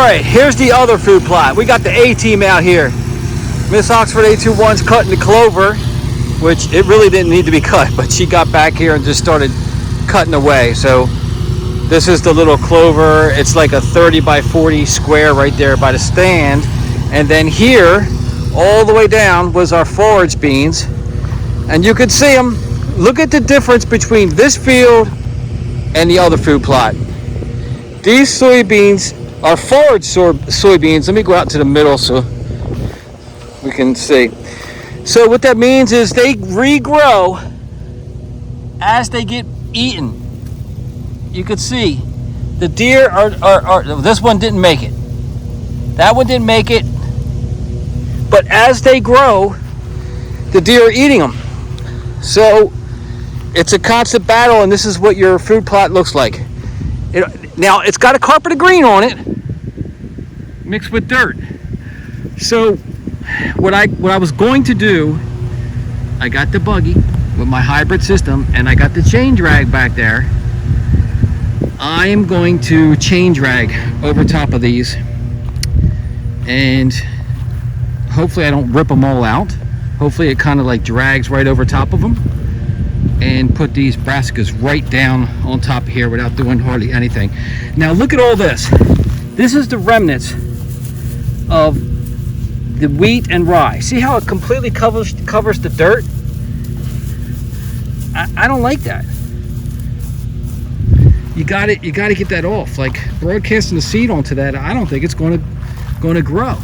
right, here's the other food plot. We got the A-team out here. Miss Oxford A21's cutting the clover, which it really didn't need to be cut, but she got back here and just started cutting away. So this is the little clover. It's like a 30 by 40 square right there by the stand. And then here, all the way down, was our forage beans. And you can see them. Look at the difference between this field and the other food plot. These soybeans are forage soybeans. Let me go out to the middle so we can see. So what that means is they regrow as they get eaten. You could see the deer are this one didn't make it. That one didn't make it. But as they grow, the deer are eating them. So it's a constant battle, and this is what your food plot looks like. Now it's got a carpet of green on it, mixed with dirt. So what I was going to do, I got the buggy with my hybrid system, and I got the chain drag back there. I am going to chain drag over top of these, and hopefully I don't rip them all out. Hopefully it kind of like drags right over top of them, and put these brassicas right down on top of here without doing hardly anything. Now look at all this. This is the remnants of the wheat and rye. See how it completely covers the dirt? I don't like that. You got to get that off. Like broadcasting the seed onto that, I don't think it's going to grow.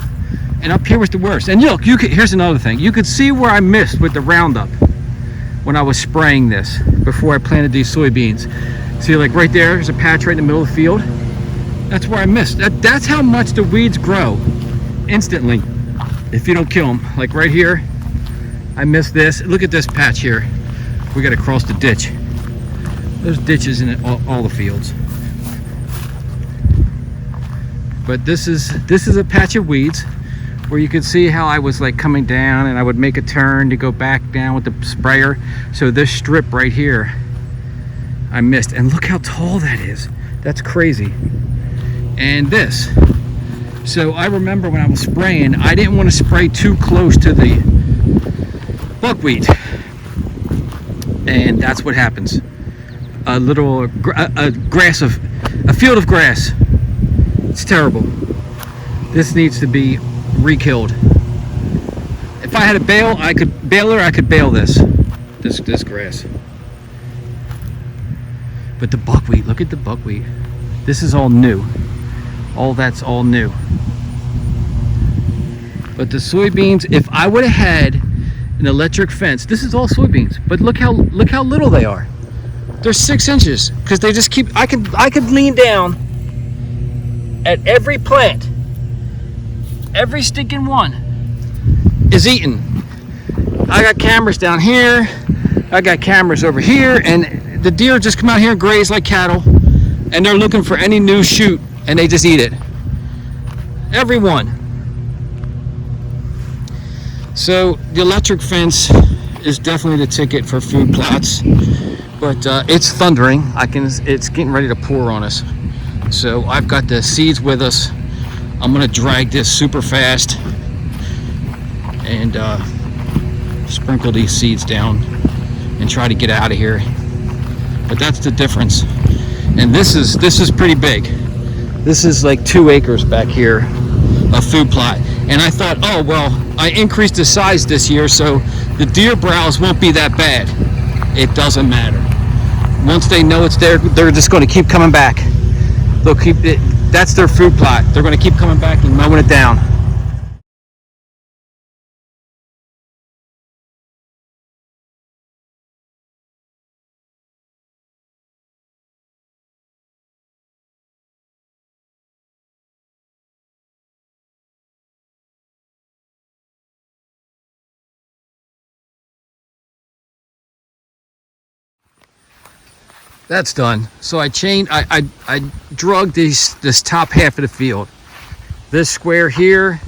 And up here was the worst. And look, here's another thing. You could see where I missed with the Roundup when I was spraying this before I planted these soybeans. See, like right there's a patch right in the middle of the field. That's where I missed. That's how much the weeds grow instantly if you don't kill them. Like right here, I missed this. Look at this patch here. We got to cross the ditch. There's ditches in all the fields. But this is a patch of weeds where you can see how I was like coming down, and I would make a turn to go back down with the sprayer. So this strip right here, I missed. And look how tall that is. That's crazy. And this. So I remember when I was spraying, I didn't want to spray too close to the buckwheat. And that's what happens. A field of grass. It's terrible. This needs to be re-killed. If I had a bale, I could bale this grass. But the buckwheat, look at the buckwheat. This is all new. All that's all new. But the soybeans, if I would have had an electric fence, this is all soybeans, but look how little they are. They're 6 inches because they just keep. I could lean down at every plant. Every stinking one is eaten. I got cameras down here. I got cameras over here, and the deer just come out here and graze like cattle, and they're looking for any new shoot, and they just eat it. Every one. So the electric fence is definitely the ticket for food plots, but it's thundering. It's getting ready to pour on us. So I've got the seeds with us. I'm gonna drag this super fast and sprinkle these seeds down and try to get out of here. But that's the difference. And this is pretty big. This is like 2 acres back here of food plot. And I thought, oh well, I increased the size this year, so the deer browse won't be that bad. It doesn't matter. Once they know it's there, they're just going to keep coming back. They'll keep it. That's their food plot. They're going to keep coming back and mowing it down. That's done. So I drug this top half of the field, this square here,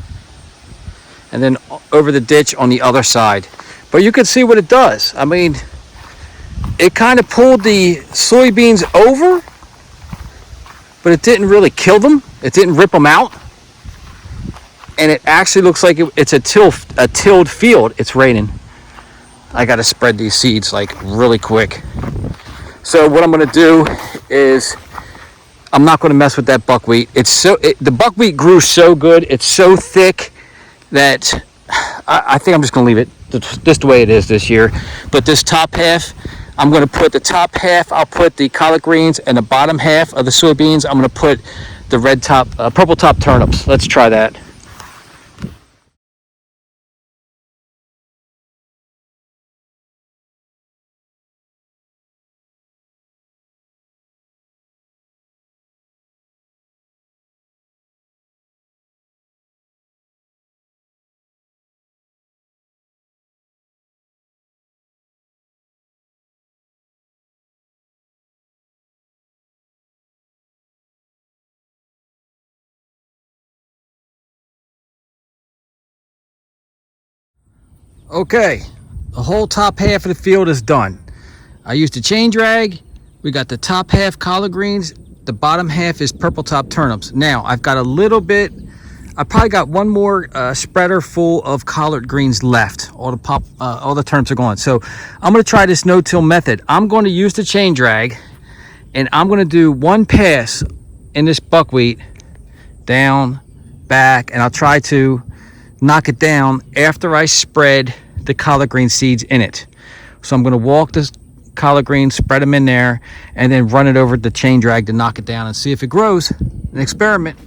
and then over the ditch on the other side. But you can see what it does. I mean, it kind of pulled the soybeans over, but it didn't really kill them. It didn't rip them out. And it actually looks like it's a tilled field. It's raining. I got to spread these seeds like really quick. So what I'm going to do is I'm not going to mess with that buckwheat. The buckwheat grew so good. It's so thick that I think I'm just going to leave it just the way it is this year. But this top half, I'm going to put the top half, I'll put the collard greens, and the bottom half of the soybeans, I'm going to put the purple top turnips. Let's try that. Okay, the whole top half of the field is done. I used a chain drag. We got the top half collard greens. The bottom half is purple top turnips. Now I've got a little bit. I probably got one more spreader full of collard greens left. All the turnips are gone. So I'm going to try this no-till method. I'm going to use the chain drag, and I'm going to do one pass in this buckwheat, down, back, and I'll try to knock it down after I spread the collard green seeds in it. So I'm going to walk this collard greens, spread them in there, and then run it over the chain drag to knock it down and see if it grows. An experiment.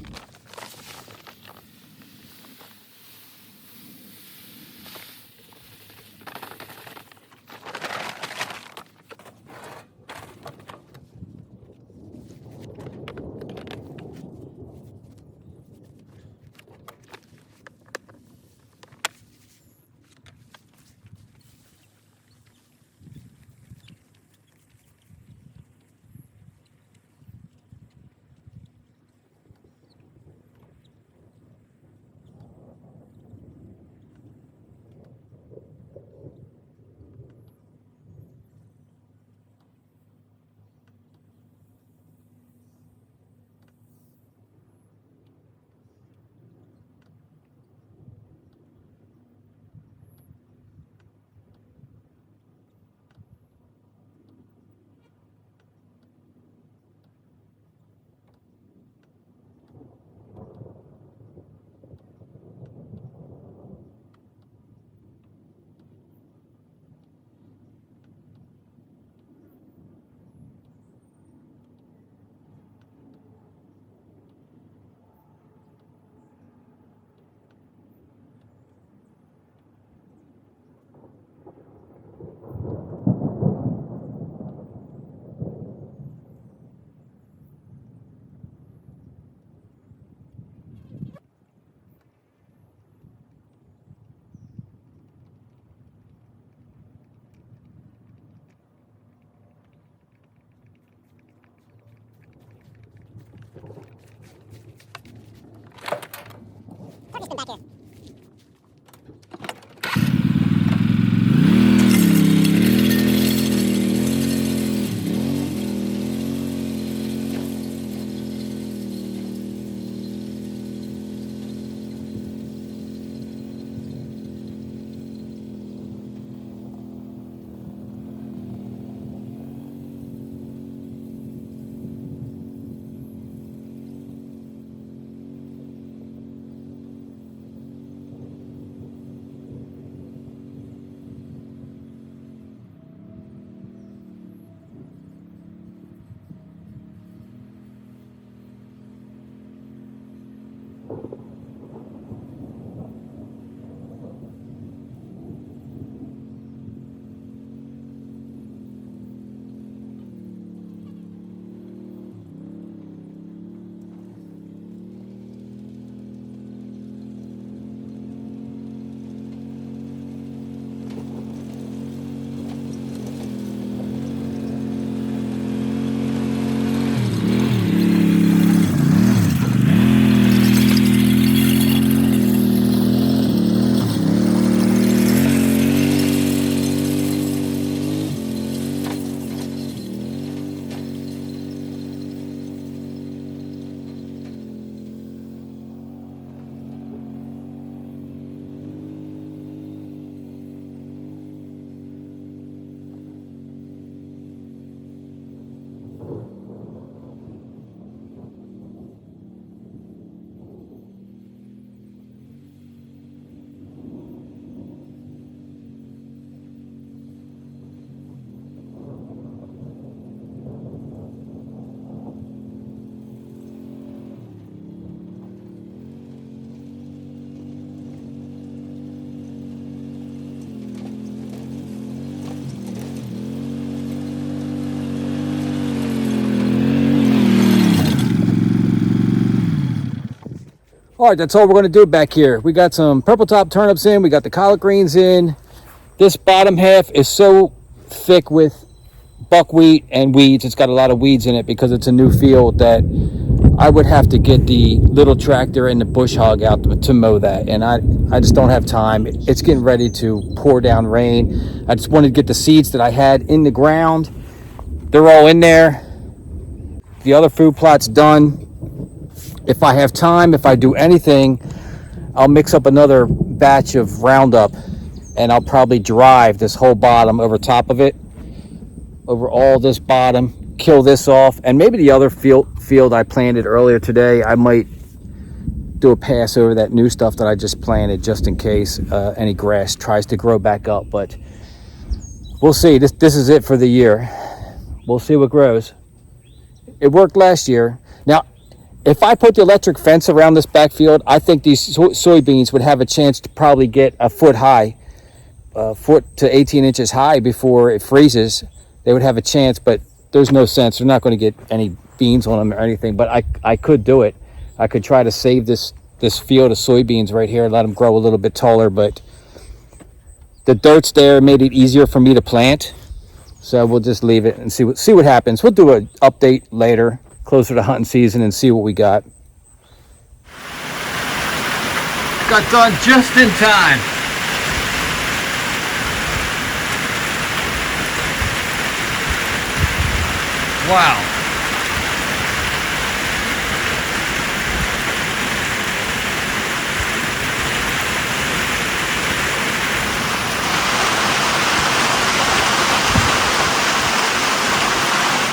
Back here. All right, that's all we're going to do back here. We got some purple top turnips in. We got the collard greens in. This bottom half is so thick with buckwheat and weeds. It's got a lot of weeds in it because it's a new field that I would have to get the little tractor and the bush hog out to mow that. And I just don't have time. It's getting ready to pour down rain. I just wanted to get the seeds that I had in the ground. They're all in there. The other food plot's done. If I have time, if I do anything, I'll mix up another batch of Roundup and I'll probably drive this whole bottom over top of it, over all this bottom, kill this off, and maybe the other field I planted earlier today, I might do a pass over that new stuff that I just planted just in case any grass tries to grow back up. But we'll see. This is it for the year. We'll see what grows. It worked last year. Now, if I put the electric fence around this backfield, I think these soybeans would have a chance to probably get a foot high, foot to 18 inches high before it freezes. They would have a chance, but there's no sense. They're not going to get any beans on them or anything, but I could do it. I could try to save this field of soybeans right here and let them grow a little bit taller, but the dirt's there, made it easier for me to plant. So we'll just leave it and see what happens. We'll do an update later, closer to hunting season, and see what we got. Got done just in time. Wow.